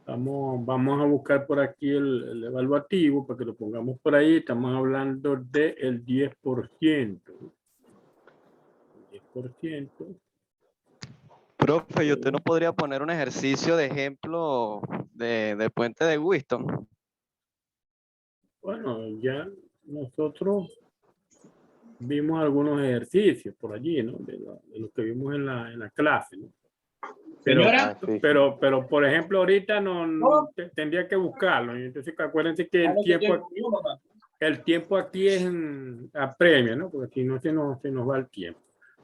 Vamos a buscar por aquí el evaluativo para que lo pongamos por ahí. Estamos hablando del 10%. 10%. Profe, ¿y usted no podría poner un ejercicio de ejemplo de puente de Whiston? Bueno, ya nosotros vimos algunos ejercicios por allí, ¿no? De lo que vimos en la clase, ¿no? Señora. Pero, por ejemplo, ahorita no tendría que buscarlo. Entonces, acuérdense que el tiempo aquí es apremia, ¿no? Porque si no se nos va el tiempo.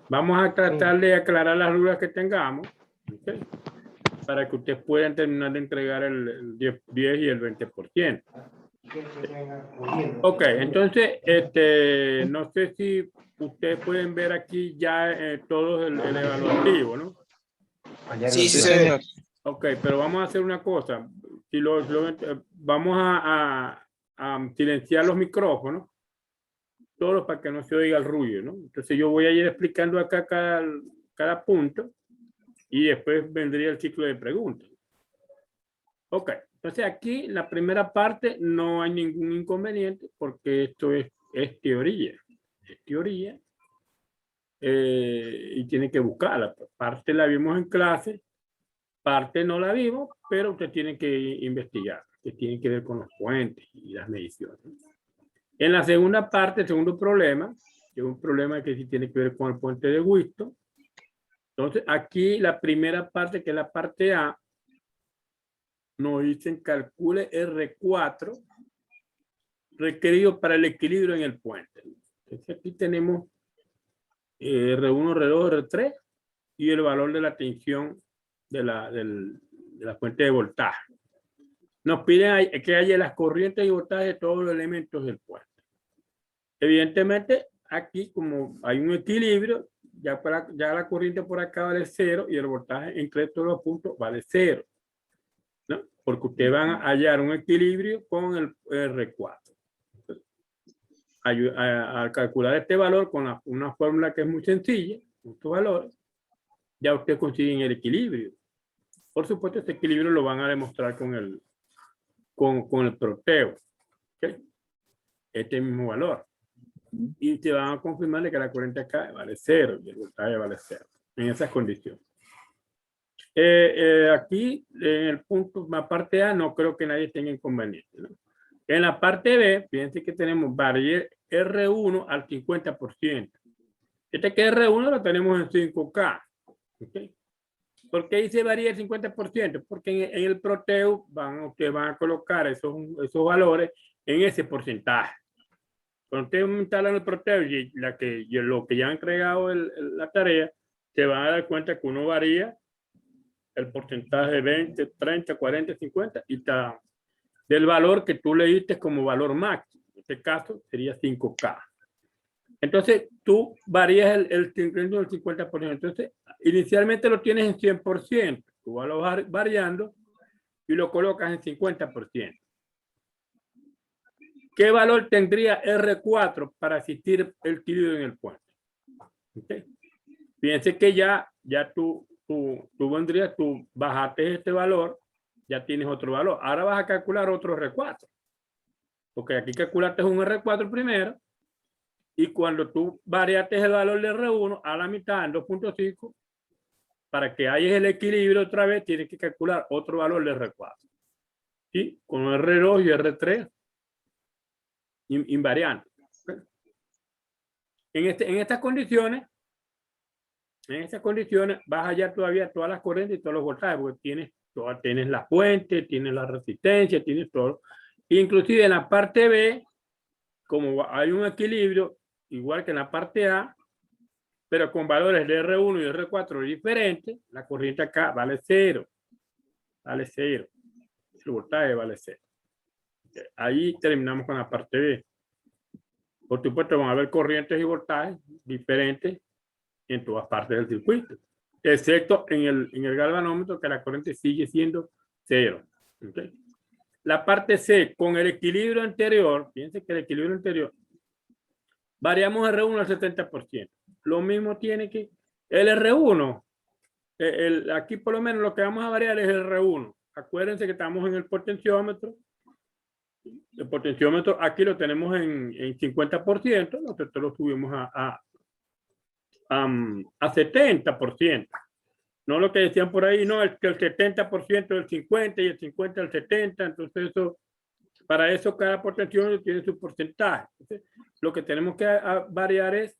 Vamos a tratar de aclarar las dudas que tengamos, ¿okay? Para que ustedes puedan terminar de entregar el 10 y el 20%. Ok, entonces, no sé si ustedes pueden ver aquí ya todos el evaluativo, ¿no? Sí, señor. Ok, pero vamos a hacer una cosa. Si vamos a silenciar los micrófonos, todos para que no se oiga el ruido, ¿no? Entonces yo voy a ir explicando acá cada punto y después vendría el ciclo de preguntas. Ok, entonces aquí la primera parte no hay ningún inconveniente porque esto es teoría. Es teoría y tiene que buscarla. Parte la vimos en clase, parte no la vimos, pero usted tiene que investigar, que tiene que ver con los puentes y las mediciones. En la segunda parte, el segundo problema, que es un problema que sí tiene que ver con el puente de Whiston. Entonces, aquí la primera parte, que es la parte A, nos dicen calcule R4 requerido para el equilibrio en el puente. Entonces, aquí tenemos R1, R2, R3 y el valor de la tensión de la fuente de voltaje. Nos piden que haya las corrientes y voltajes de todos los elementos del puente. Evidentemente, aquí como hay un equilibrio, ya la corriente por acá vale 0 y el voltaje entre todos los puntos vale 0, ¿no? Porque ustedes van a hallar un equilibrio con el R4. Al calcular este valor con una fórmula que es muy sencilla, estos valores, ya ustedes consiguen el equilibrio. Por supuesto, este equilibrio lo van a demostrar con el proteo. ¿Okay? Este mismo valor. Y te van a confirmar que la corriente acá vale 0 y el voltaje vale 0 en esas condiciones. Aquí en el punto, la parte A, no creo que nadie tenga inconveniente, ¿no? En la parte B, fíjense que tenemos variar R1 al 50%. Este que R1 lo tenemos en 5K. ¿Okay? ¿Por qué dice varía el 50%? Porque en el proteo ustedes van a colocar esos valores en ese porcentaje. Cuando ustedes instalan el proteo y lo que ya han entregado la tarea, se van a dar cuenta que uno varía el porcentaje de 20, 30, 40, 50 y está del valor que tú le diste como valor máximo. En este caso sería 5K. Entonces tú varías el 50%. Entonces inicialmente lo tienes en 100%. Tú vas variando y lo colocas en 50%. ¿Qué valor tendría R4 para asistir el equilibrio en el puente? ¿Okay? Fíjense que ya tú vendrías, tú bajaste este valor, ya tienes otro valor. Ahora vas a calcular otro R4. Porque aquí calculaste un R4 primero y cuando tú variaste el valor de R1 a la mitad en 2.5, para que haya el equilibrio otra vez, tienes que calcular otro valor de R4. ¿Sí? Con R2 y R3 invariantes. ¿Okay? En estas condiciones vas a hallar todavía todas las corrientes y todos los voltajes, porque tienes la fuente, tienes la resistencia, tienes todo. Inclusive en la parte B, como hay un equilibrio, igual que en la parte A, pero con valores de R1 y R4 diferentes, la corriente acá vale 0. Vale 0. El voltaje vale 0. Ahí terminamos con la parte B. Por supuesto, van a haber corrientes y voltajes diferentes en todas partes del circuito, excepto en el galvanómetro, que la corriente sigue siendo 0. ¿Okay? La parte C, con el equilibrio anterior, fíjense que el equilibrio anterior, variamos R1 al 70%. Lo mismo tiene que el R1, aquí por lo menos lo que vamos a variar es el R1. acuérdense que estamos en el potenciómetro. El potenciómetro aquí lo tenemos en 50%, nosotros lo subimos a 70%. No lo que decían por ahí, no, es que el 70% del 50 y el 50 del 70, entonces eso, para eso cada potenciómetro tiene su porcentaje. Entonces, lo que tenemos que variar es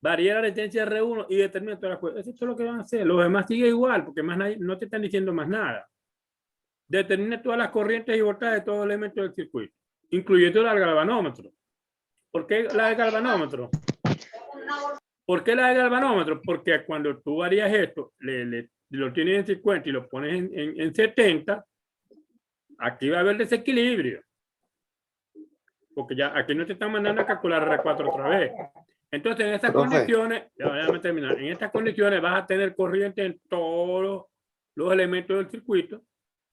variar la resistencia R1 y determinar todas las cosas. Eso es lo que van a hacer. Los demás sigue igual, porque más nadie, no te están diciendo más nada. Determina todas las corrientes y voltajes de todos los elementos del circuito, incluyendo el galvanómetro. ¿Por qué la del galvanómetro? ¿Por qué la del galvanómetro? Porque cuando tú varías esto, lo tienes en 50 y lo pones en 70, aquí va a haber desequilibrio. Porque ya aquí no te están mandando a calcular R4 otra vez. Entonces, en estas condiciones, déjame terminar, en estas condiciones vas a tener corriente en todos los elementos del circuito,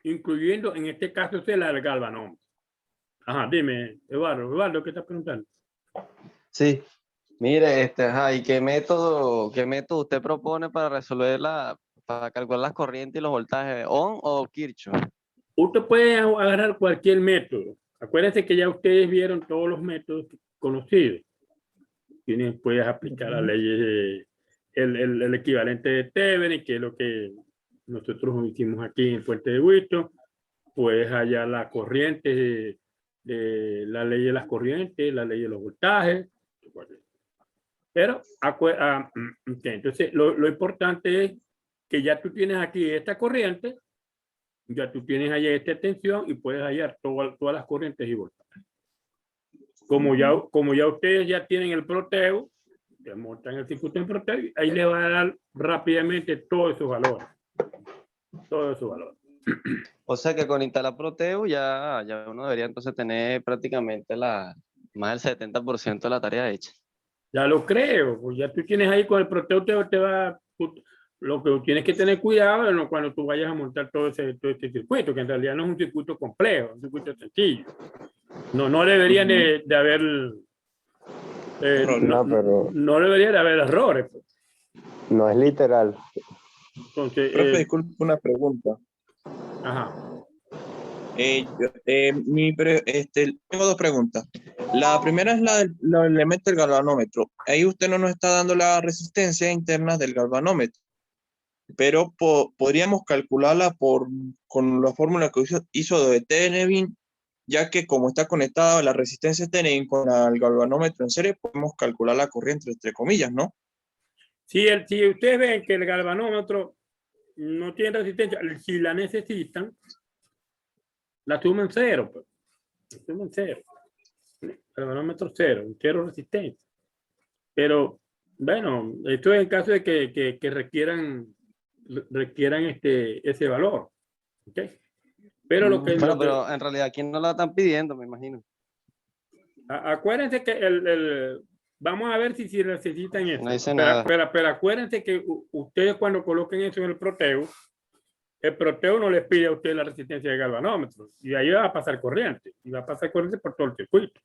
incluyendo en este caso la del galvanómetro. Ajá, dime, Eduardo, ¿qué estás preguntando? Sí, mire, ajá, ¿y qué método usted propone para resolver para calcular las corrientes y los voltajes? ¿Ohm o Kirchhoff? Usted puede agarrar cualquier método. Acuérdense que ya ustedes vieron todos los métodos conocidos. Puedes aplicar las leyes, el equivalente de Thevenin, que es lo que nosotros hicimos aquí en Puente de Huito. Puedes hallar la corriente, la ley de las corrientes, la ley de los voltajes. Pero, entonces, lo importante es que ya tú tienes aquí esta corriente, ya tú tienes allá esta tensión y puedes hallar todas las corrientes y voltajes. Como ya ustedes ya tienen el Proteo, ya montan el circuito en Proteo, ahí le va a dar rápidamente todos esos valores. Todos esos valores. O sea que con instalar Proteo ya uno debería entonces tener prácticamente más del 70% de la tarea hecha. Ya lo creo, pues ya tú tienes ahí con el Proteo lo que tienes que tener cuidado es cuando tú vayas a montar todo este circuito, que en realidad no es un circuito complejo, es un circuito sencillo. No deberían de haber no debería de haber errores. Pues. No es literal. Entonces, Profe, disculpe una pregunta. Ajá. Tengo dos preguntas. La primera es la del elemento del galvanómetro. Ahí usted no nos está dando la resistencia interna del galvanómetro, pero podríamos calcularla con la fórmula que hizo de Thevenin, ya que como está conectada la resistencia Thevenin con el galvanómetro en serie, podemos calcular la corriente entre comillas, ¿no? Si ustedes ven que el galvanómetro no tiene resistencia, si la necesitan, la sumen cero. Pues. La sumen cero. El galvanómetro cero resistencia. Pero, bueno, esto es en caso de que requieran ese valor. ¿Okay? Pero pero en realidad aquí no la están pidiendo, me imagino. Acuérdense que vamos a ver si necesitan eso. No dice nada. Pero acuérdense que ustedes cuando coloquen eso en el Proteo no les pide a ustedes la resistencia de galvanómetro. Y ahí va a pasar corriente. Y va a pasar corriente por todo el circuito.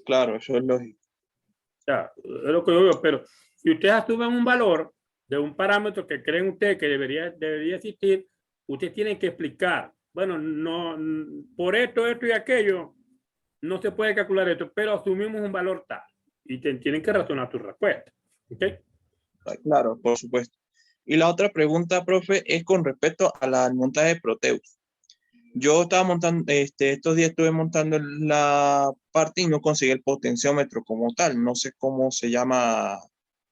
Claro, eso es lógico. O sea, es lo que yo digo. Pero si ustedes asumen un valor de un parámetro que creen ustedes que debería existir, ustedes tienen que explicar. Bueno, no, por esto y aquello, no se puede calcular esto, pero asumimos un valor tal y tienen que razonar tu respuesta. ¿Okay? Claro, por supuesto. Y la otra pregunta, profe, es con respecto al montaje de Proteus. Yo estaba montando, estos días estuve montando la parte y no conseguí el potenciómetro como tal. No sé cómo se llama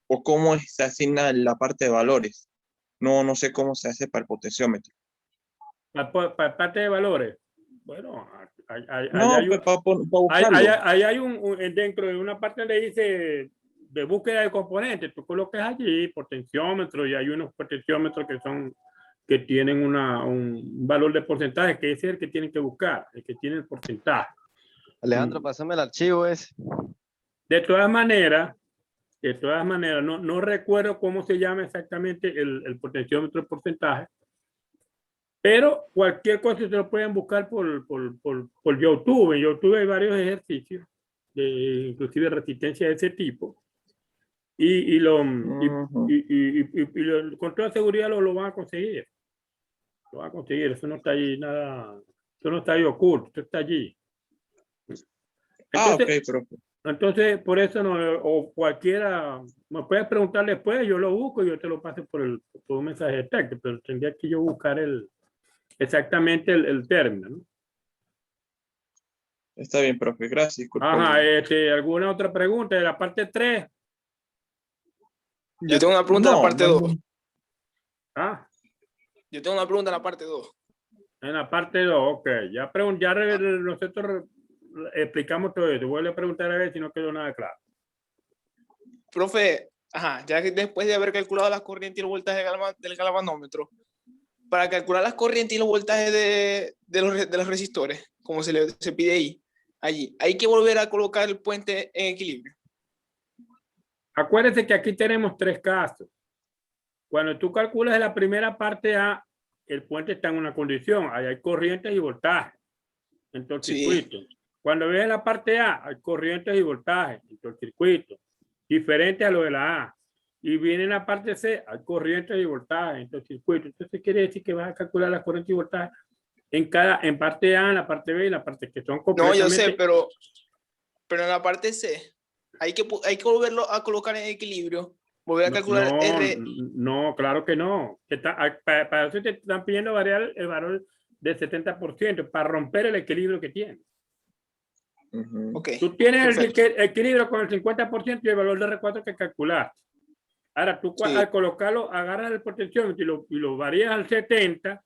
o cómo se asigna la parte de valores. No sé cómo se hace para el potenciómetro. Para parte de valores. Bueno, hay dentro de una parte le dice de búsqueda de componentes, tú colocas allí potenciómetro y hay unos potenciómetros que tienen un valor de porcentaje, que es el que tienen que buscar, el que tiene el porcentaje. Alejandro, pásame el archivo ese. De todas maneras, no recuerdo cómo se llama exactamente el potenciómetro de porcentaje, pero cualquier cosa se lo pueden buscar por YouTube. En YouTube hay varios ejercicios, inclusive resistencia de ese tipo. Con toda seguridad lo van a conseguir. Lo va a conseguir, eso no está ahí nada, eso no está ahí oculto, eso está allí. Entonces, ok, profe. entonces, por eso no, o cualquiera, me puedes preguntar después, yo lo busco y yo te lo paso por un mensaje de texto, pero tendría que yo buscar exactamente el término, ¿no? Está bien, profe. Gracias. Disculpe. Ajá, ¿alguna otra pregunta de la parte 3? Yo tengo una pregunta en la parte 2. Ah, Yo tengo una pregunta en la parte 2. en la parte 2, ok. Ya nosotros explicamos todo eso. Vuelve a preguntar a ver si no quedó nada claro. Profe, ajá, ya que después de haber calculado las corrientes y los voltajes del galvanómetro, para calcular las corrientes y los voltajes de los resistores, como se pide allí, hay que volver a colocar el puente en equilibrio. Acuérdense que aquí tenemos 3 casos. Cuando tú calculas la primera parte A, el puente está en una condición. Ahí hay corrientes y voltajes en todo el Sí. circuito. Cuando ves la parte A, hay corrientes y voltajes en todo el circuito, diferente a lo de la A. Y viene en la parte C, hay corrientes y voltajes en todo el circuito. Entonces quiere decir que vas a calcular las corrientes y voltajes en parte A, en la parte B y en la parte que son No, completamente... yo sé, pero en la parte C hay que volverlo a colocar en equilibrio, volver a calcular R. No, claro que no. Para eso te están pidiendo variar el valor del 70% para romper el equilibrio que tienes. Okay, Tú tienes el perfecto. equilibrio con el 50% y el valor de R4 que calcular. Ahora tú Sí. al colocarlo, agarras el potenciómetro y lo varías al 70.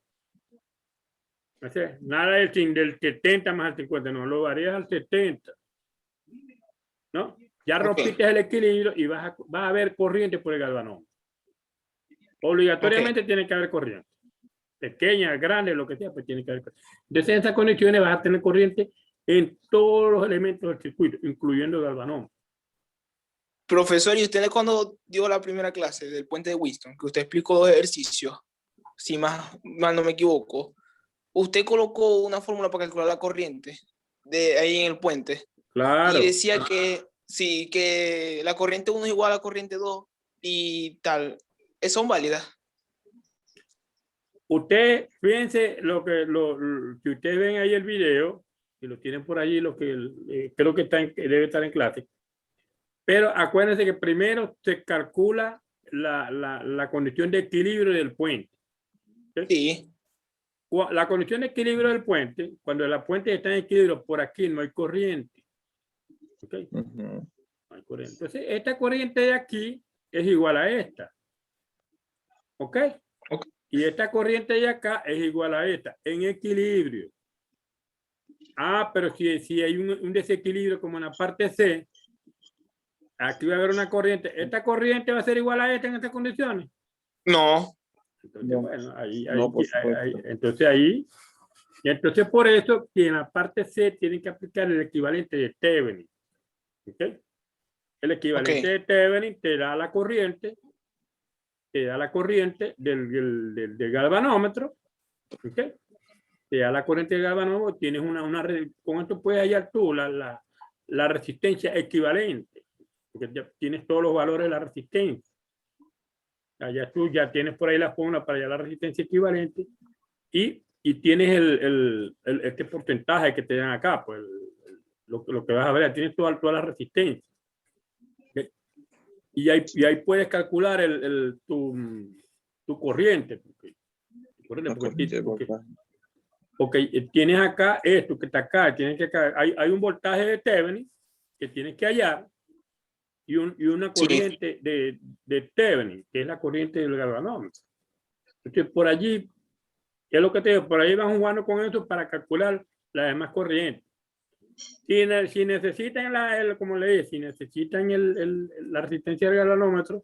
O sea, nada del 70 más al 50, no, lo varías al 70. ¿No? Ya rompiste el equilibrio y vas a ver corriente por el galvanómetro. Obligatoriamente tiene que haber corriente. Pequeña, grande, lo que sea, pues tiene que haber corriente. Entonces, en esas condiciones vas a tener corriente en todos los elementos del circuito, incluyendo el galvanómetro. Profesor, ¿y usted cuando dio la primera clase del puente de Winston, que usted explicó 2 ejercicios, si mal no me equivoco, usted colocó una fórmula para calcular la corriente de ahí en el puente? Claro. Y decía que sí, que la corriente 1 es igual a la corriente 2 y tal. ¿Son válidas? Usted, fíjense si ustedes ven ahí el video, y lo tienen por allí, lo que creo que debe estar en clase. Pero acuérdense que primero se calcula la condición de equilibrio del puente. ¿Sí? Sí. La condición de equilibrio del puente, cuando la puente está en equilibrio, por aquí no hay corriente. ¿Okay? No hay corriente. Entonces, esta corriente de aquí es igual a esta. ¿Ok? Y esta corriente de acá es igual a esta, en equilibrio. Ah, pero si hay un desequilibrio como en la parte C, aquí va a haber una corriente. ¿Esta corriente va a ser igual a esta en estas condiciones? No. Entonces, bueno, entonces por eso que en la parte C tienen que aplicar el equivalente de Thevenin. ¿Okay? El equivalente de Thevenin te da la corriente del galvanómetro. ¿Okay? Te da la corriente del galvanómetro, tienes con esto puedes hallar tú la resistencia equivalente, porque ya tienes todos los valores de la resistencia. Allá tú ya tienes por ahí la fórmula para hallar la resistencia equivalente y tienes este porcentaje que te dan acá, pues lo que vas a ver, tienes toda la resistencia. ¿Okay? Y ahí puedes calcular tu corriente. Porque tienes acá esto que está acá, hay un voltaje de Thevenin que tienes que hallar y una corriente de Thevenin, que es la corriente del galvanómetro. Entonces, por allí, es lo que te digo, por ahí van jugando con eso para calcular las demás corrientes. Si necesitan como le dije, si necesitan la resistencia del galvanómetro,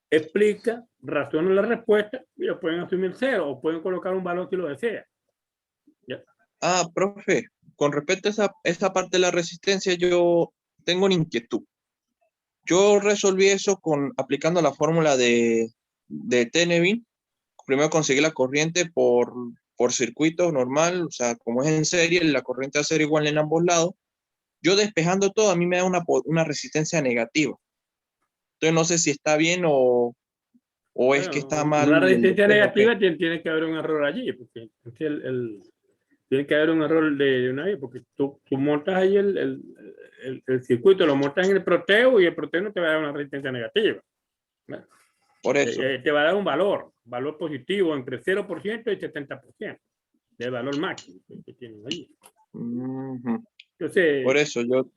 explica, razona la respuesta y lo pueden asumir 0 o pueden colocar un valor si lo desea. ¿Ya? Profe, con respecto a esa parte de la resistencia, yo tengo una inquietud. Yo resolví eso aplicando la fórmula de Thevenin. Primero conseguí la corriente por circuito normal, o sea, como es en serie, la corriente va a ser igual en ambos lados. Yo despejando todo, a mí me da una resistencia negativa. Entonces no sé si está bien o ¿O es que está Bueno, mal? una resistencia el negativa tiene que haber un error allí, porque entonces tiene que haber un error de una vez, porque tú montas ahí el circuito, lo montas en el proteo y el proteo no te va a dar una resistencia negativa. ¿No? Por eso. Te va a dar un valor positivo entre 0% y 70% del valor máximo que tienen ahí. Ujú. Entonces, Por eso yo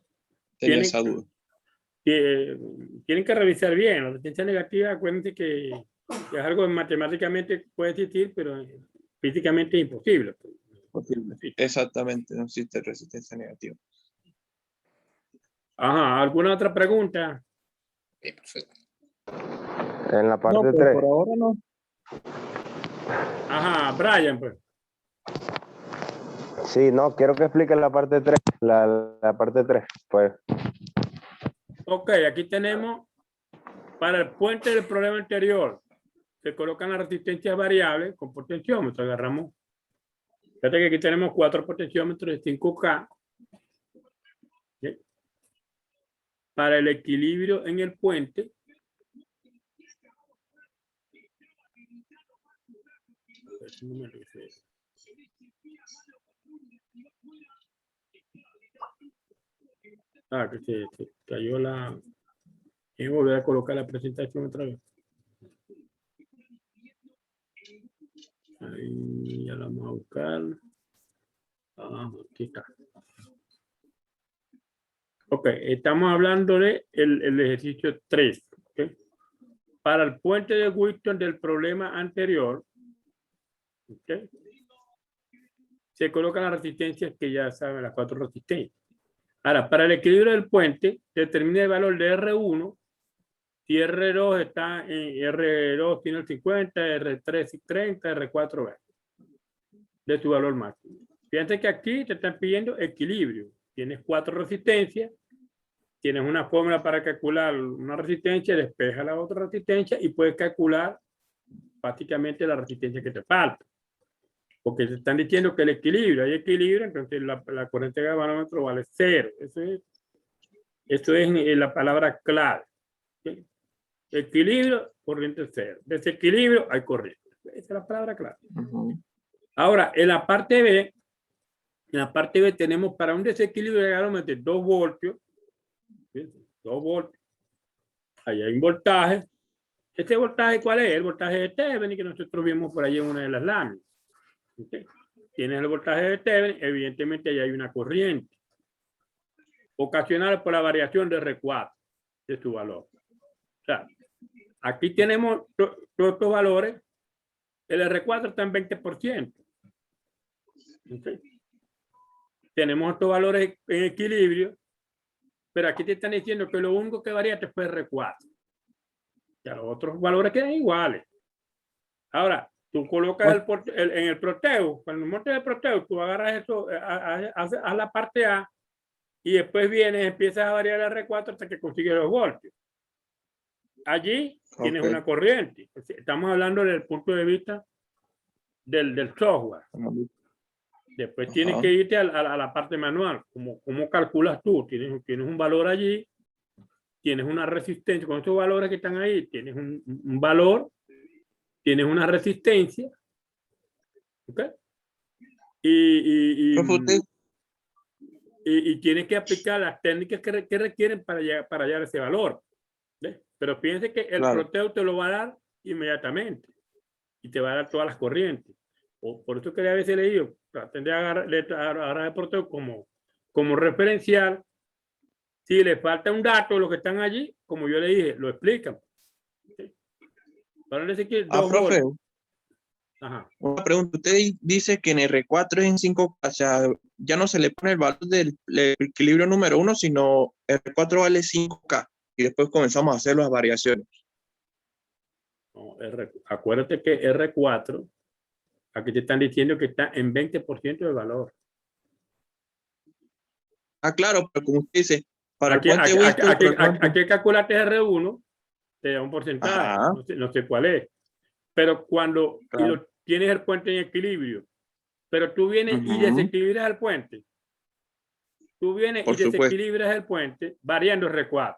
tenía esa duda. tienen que revisar bien. La resistencia negativa, acuérdense que es algo que matemáticamente puede existir, pero físicamente es imposible. Posible. Exactamente, no existe resistencia negativa. Ajá, ¿alguna otra pregunta? Perfecto. En la parte No, pues 3. por ahora no. Ajá, Brian, pues. Sí, no, quiero que explique la parte 3. La parte 3, pues. Ok, aquí tenemos para el puente del problema anterior. Se colocan las resistencias variables con potenciómetro. Agarramos. Fíjate que aquí tenemos 4 potenciómetros de 5K. ¿Sí? Para el equilibrio en el puente. Que se cayó la... Y volver a colocar la presentación otra vez. Ahí ya la vamos a buscar. Aquí está. Ok, estamos hablando de el ejercicio 3. ¿Okay? Para el puente de Wheaton del problema anterior, ¿okay? Se colocan las resistencias que ya saben, las 4 resistencias. Ahora, para el equilibrio del puente, determina el valor de R1. Si R2 está en R2 tiene el 50, R3 30, R4 20 de su valor máximo. Fíjense que aquí te están pidiendo equilibrio. Tienes 4 resistencias, tienes una fórmula para calcular una resistencia, despeja la otra resistencia y puedes calcular prácticamente la resistencia que te falta. Porque te están diciendo que el equilibrio, hay equilibrio, entonces la corriente de galvanómetro vale 0. Eso es la palabra clave. ¿Sí? Equilibrio, corriente 0. Desequilibrio, hay corriente. Esa es la palabra clave. Ahora, en la parte B tenemos para un desequilibrio de galvanómetro 2 voltios. ¿Sí? 2 voltios. Ahí hay un voltaje. ¿Este voltaje cuál es? El voltaje de Thevenin que nosotros vimos por ahí en una de las láminas. ¿Okay? Tienes el voltaje de Thevenin, evidentemente ahí hay una corriente ocasionada por la variación de R4 de su valor. O sea, aquí tenemos todos estos valores. El R4 está en 20%. ¿Okay? Tenemos estos valores en equilibrio, pero aquí te están diciendo que lo único que varía fue R4. Ya los otros valores quedan iguales. Ahora, tú colocas en el proteo, cuando montes el proteo, tú agarras eso, a la parte A y después vienes, empiezas a variar el R4 hasta que consigues los voltios. Allí tienes una corriente. Estamos hablando desde el punto de vista del software. Después tienes que irte a la parte manual. ¿Cómo calculas tú? Tienes un valor allí, tienes una resistencia. Con estos valores que están ahí, tienes un valor, tienes una resistencia. ¿Ok? Y tienes que aplicar las técnicas que requieren para hallar ese valor. ¿Ves? Pero fíjense que el proteo te lo va a dar inmediatamente y te va a dar todas las corrientes. Por eso que a veces le digo, traten de agarrar el proteo como referencial. Si le falta un dato, los que están allí, como yo le dije, lo explican. ¿Sí? Para decir que profe, ajá. Una pregunta. Usted dice que en R4 es en 5K, o sea, ya no se le pone el valor del equilibrio número 1, sino R4 vale 5K y después comenzamos a hacer las variaciones. No, acuérdate que R4, aquí te están diciendo que está en 20% de valor. Claro, pero como usted dice, para Aquí, el puente Winston... aquí calculaste R1, te da un porcentaje, no sé cuál es. Pero cuando tienes el puente en equilibrio, pero tú vienes y desequilibras el puente, tú vienes y desequilibras el puente variando R4.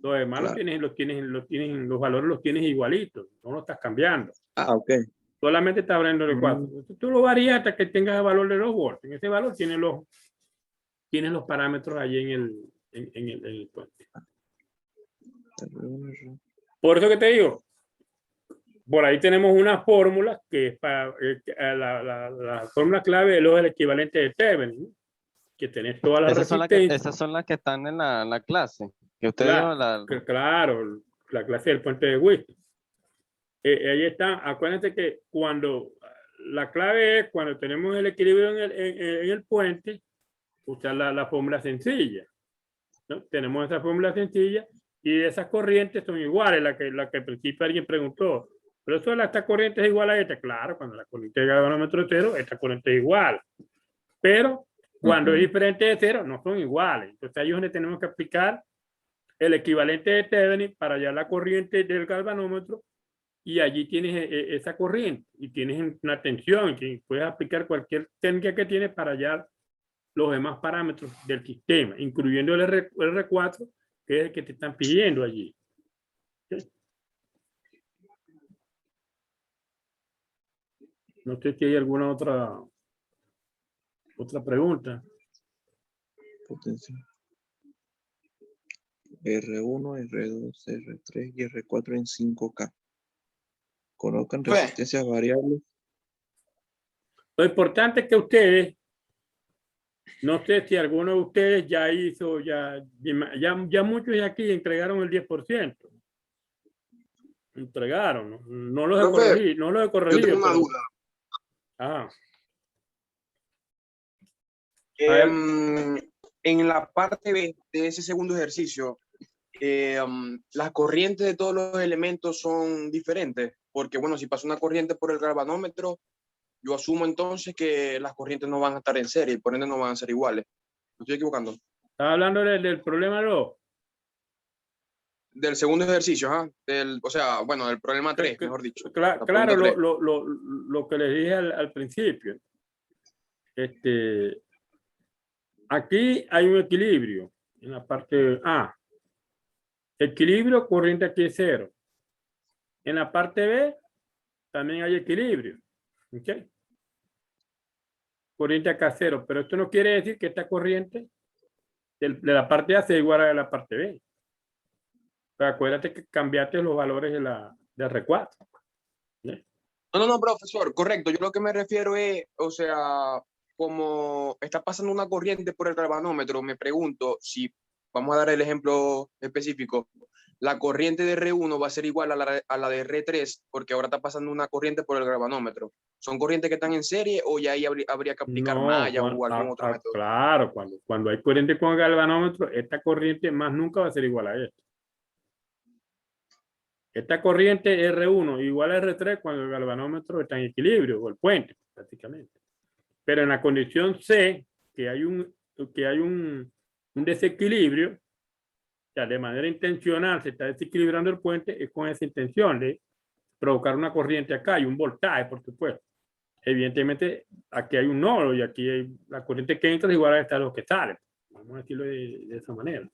Los demás Claro. los valores los tienes igualitos, no los estás cambiando. Ah, ok. Solamente está hablando de 4. Tú lo varías hasta que tengas el valor de 2 volts. En ese valor tienes los parámetros allí en el puente. Por eso que te digo, por ahí tenemos una fórmula que es para la fórmula clave es el equivalente de Thevenin, ¿no? Que tenés todas las resistencias. Esas son las que están en la clase. Que usted Claro, dio claro, la clase del puente de Wheaton. Ahí está. Acuérdense que cuando la clave es cuando tenemos el equilibrio en el puente, usar la fórmula sencilla, ¿no? Tenemos esa fórmula sencilla y esas corrientes son iguales, la que al principio alguien preguntó. Pero eso esta corriente es igual a esta. Claro, cuando la corriente de galvanómetro es 0, esta corriente es igual. Pero cuando es diferente de 0, no son iguales. Entonces ahí es donde tenemos que aplicar el equivalente de Thevenin para hallar la corriente del galvanómetro y allí tienes esa corriente y tienes una tensión y puedes aplicar cualquier técnica que tienes para hallar los demás parámetros del sistema, incluyendo el R4, que es el que te están pidiendo allí. ¿Sí? No sé si hay alguna otra pregunta. Potencia. R1, R2, R3 y R4 en 5K. Conozcan resistencias variables. Lo importante es que ustedes, no sé si alguno de ustedes ya hizo, ya muchos de aquí entregaron el 10%. Entregaron, no los he corregido, no los he corregido. Yo tengo una duda. Ah. En la parte B de ese segundo ejercicio, las corrientes de todos los elementos son diferentes, porque bueno, si pasa una corriente por el galvanómetro, yo asumo entonces que las corrientes no van a estar en serie, por ende no van a ser iguales. ¿Me estoy equivocando? ¿Estás hablando del problema 2? Del segundo ejercicio, ¿ah? O sea, bueno, del problema 3, mejor dicho. Claro, lo que les dije al principio. Aquí hay un equilibrio en la parte A. Equilibrio, corriente aquí es 0. En la parte B también hay equilibrio. ¿Okay? Corriente acá 0, pero esto no quiere decir que esta corriente de la parte A sea igual a la parte B. Pero acuérdate que cambiaste los valores de R4. ¿Sí? No, profesor, correcto. Yo lo que me refiero es, o sea, como está pasando una corriente por el galvanómetro, me pregunto si, vamos a dar el ejemplo específico, la corriente de R1 va a ser igual a la de R3, porque ahora está pasando una corriente por el galvanómetro. ¿Son corrientes que están en serie o ya ahí habría que aplicar malla o algún otro método? Claro, cuando hay corriente con el galvanómetro, esta corriente más nunca va a ser igual a esta. Esta corriente R1 igual a R3 cuando el galvanómetro está en equilibrio, o el puente, prácticamente. Pero en la condición C, que hay un desequilibrio, o sea, de manera intencional se está desequilibrando el puente, es con esa intención de provocar una corriente acá y un voltaje, por supuesto. Evidentemente, aquí hay un nodo y aquí la corriente que entra es igual a esta de los que salen. Vamos a decirlo de esa manera.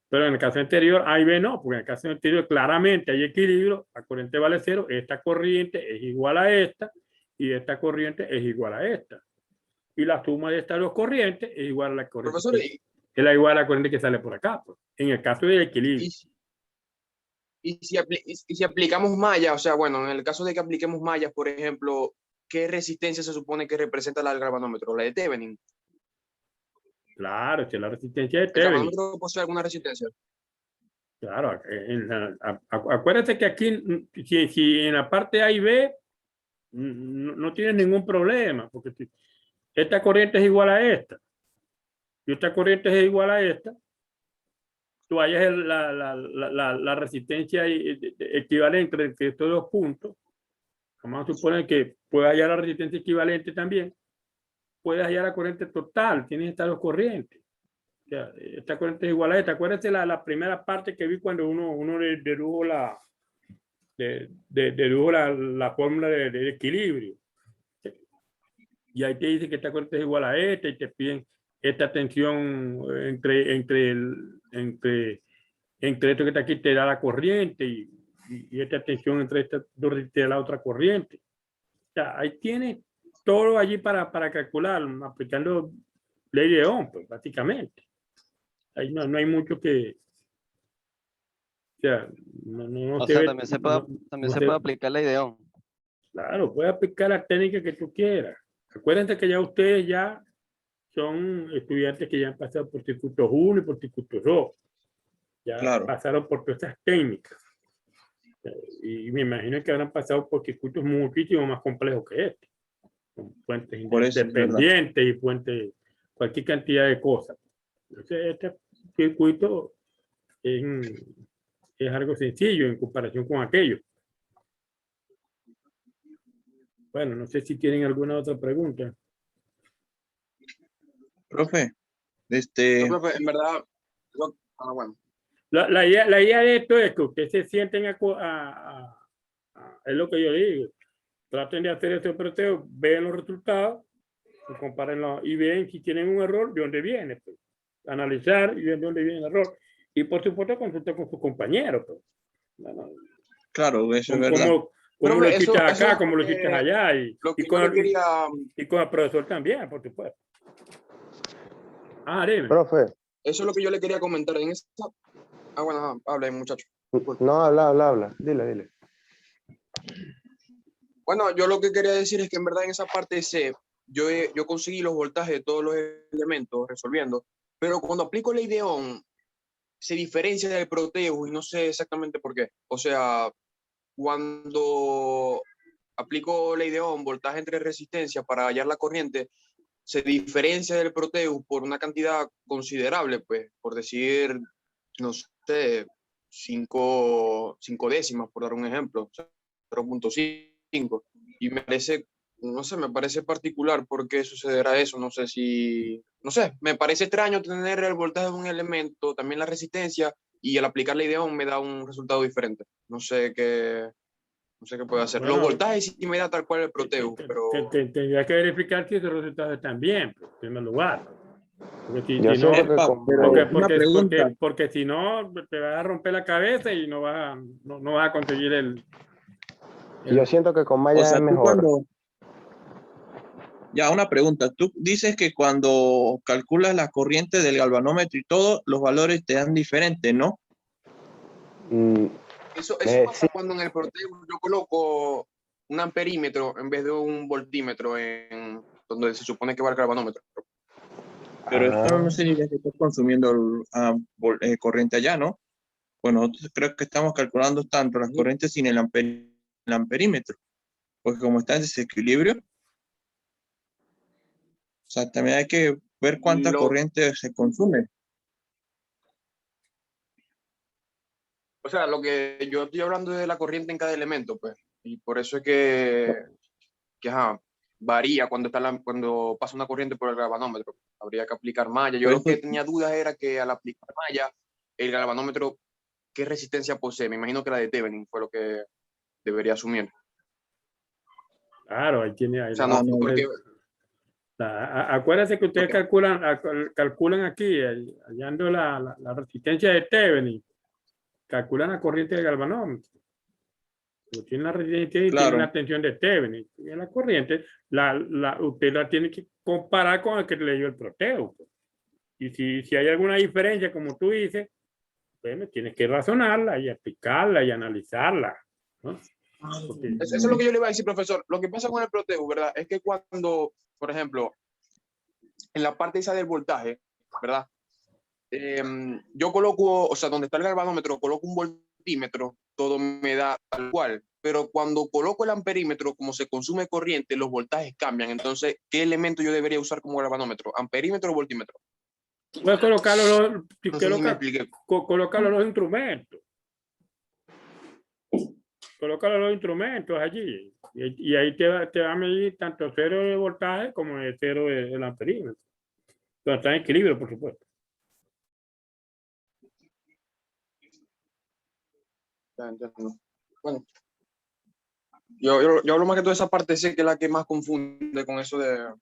Pero en el caso anterior, A y B no, porque en el caso anterior claramente hay equilibrio, la corriente vale 0, esta corriente es igual a esta y esta corriente es igual a esta. Y la suma de estas dos corrientes es igual a la corriente. Profesor, es la igual a la corriente que sale por acá, pues, en el caso del equilibrio. Y si aplicamos malla, o sea, bueno, en el caso de que apliquemos mallas, por ejemplo, ¿qué resistencia se supone que representa el galvanómetro? La de Thevenin. Claro, esta es la resistencia de ¿El Thevenin. galvanómetro posee alguna resistencia? Claro, acuérdate que aquí, si en la parte A y B, no tienes ningún problema, porque esta corriente es igual a esta, y esta corriente es igual a esta, tú hallas la resistencia equivalente entre estos dos puntos. Vamos a suponer que puedes hallar la resistencia equivalente también, puedes hallar la corriente total, tienes estas dos corrientes. O sea, esta corriente es igual a esta. Acuérdense la primera parte que vi cuando uno dedujo la fórmula de equilibrio. Y ahí te dice que esta corriente es igual a esta y te piden esta tensión entre entre esto que está aquí te da la corriente y esta tensión entre estas dos te da la otra corriente. O sea, ahí tiene todo allí para calcular, aplicando ley de Ohm, pues, básicamente. Ahí no hay mucho que... O sea, no O se sea, ve- también se puede, también no se se- puede aplicar la ideón. Claro, puedes aplicar la técnica que tú quieras. Acuérdense que ya ustedes ya son estudiantes que ya han pasado por circuitos 1 y por circuitos 2. Ya Claro. pasaron por todas esas técnicas. Y me imagino que habrán pasado por circuitos muchísimo más complejos que este. Con fuentes Por eso es verdad. independientes y fuentes, cualquier cantidad de cosas. Entonces, este circuito es algo sencillo en comparación con aquello. Bueno, no sé si tienen alguna otra pregunta. Profe, No, profe, en verdad, bueno. La idea de esto es que ustedes se sienten es lo que yo digo. Traten de hacer este proteo, vean los resultados, compárenlo y vean si tienen un error, de dónde viene. Pues. Analizar y ver de dónde viene el error. Y por supuesto, consultar con sus compañeros. Pues. claro, eso es Como, verdad. como lo Profe, hiciste acá, es como lo hiciste allá. lo que Y yo le quería, y con el profesor también, por supuesto. Dime. Profe, eso es lo que yo le quería comentar. En esa, bueno, habla, muchacho. no, habla. Dile. Bueno, yo lo que quería decir es que en verdad en esa parte C, yo conseguí los voltajes de todos los elementos resolviendo, pero cuando aplico ley de Ohm, se diferencia del Proteus y no sé exactamente por qué. O sea, cuando aplico ley de Ohm, voltaje entre resistencias para hallar la corriente, se diferencia del Proteus por una cantidad considerable, pues, por decir, no sé, 5 décimas, por dar un ejemplo, 0.5. Y me parece, no sé, me parece particular por qué sucederá eso. No sé, me parece extraño tener el voltaje de un elemento, también la resistencia, y al aplicar la idea me da un resultado diferente. No sé qué puedo hacer. Bueno, Los voltajes sí me da tal cual el Proteus, pero... Tendría que verificar si esos resultados están bien, pues, en primer lugar. Porque Yo si no, siento que Epa, con pero Maya, una pregunta. porque si no, te vas a romper la cabeza y no vas a conseguir yo siento que con O Maya sea, es tú mejor. Ya, una pregunta. Tú dices que cuando calculas la corriente del galvanómetro y todo, los valores te dan diferentes, ¿no? Mm, Eso sí, pasa cuando en el Proteus yo coloco un amperímetro en vez de un voltímetro en donde se supone que va el galvanómetro. Pero esto ah, no significa que estás consumiendo corriente allá, ¿no? Bueno, nosotros creo que estamos calculando tanto las corrientes sin el amperímetro, porque como está en desequilibrio, o sea, también hay que ver cuánta Lo- corriente se consume. o sea, lo que yo estoy hablando es de la corriente en cada elemento, pues. Y por eso es que varía cuando pasa una corriente por el galvanómetro. Habría que aplicar malla. Yo Por lo eso, que tenía dudas era que al aplicar malla, el galvanómetro, ¿qué resistencia posee? Me imagino que la de Thevenin fue lo que debería asumir. claro, ahí tiene, O sea, no, no, porque... acuérdense que ustedes porque calculan aquí, hallando la resistencia de Thevenin, calculan la corriente del galvanómetro. Tiene la resistencia y tiene claro, la tensión de Thevenin. Y la corriente, usted la tiene que comparar con el que le dio el Proteus. Pues. Y si hay alguna diferencia, como tú dices, bueno, tienes que razonarla y explicarla y analizarla. ¿No? Porque, eso es lo que yo le iba a decir, profesor. Lo que pasa con el Proteus, ¿verdad? Es que cuando, por ejemplo, en la parte esa del voltaje, ¿verdad? Yo coloco, o sea, donde está el galvanómetro, coloco un voltímetro, todo me da tal cual. Pero cuando coloco el amperímetro, como se consume corriente, los voltajes cambian. Entonces, ¿qué elemento yo debería usar como galvanómetro? ¿Amperímetro o voltímetro? puedes colocar No sé si me expliqué. colocar los instrumentos. Coloca los instrumentos allí y ahí te va a medir tanto cero de voltaje como de cero del amperímetro. Pero está en equilibrio, por supuesto. Ya entiendo. Bueno, yo hablo más que toda esa parte, sé que es la que más confunde con eso de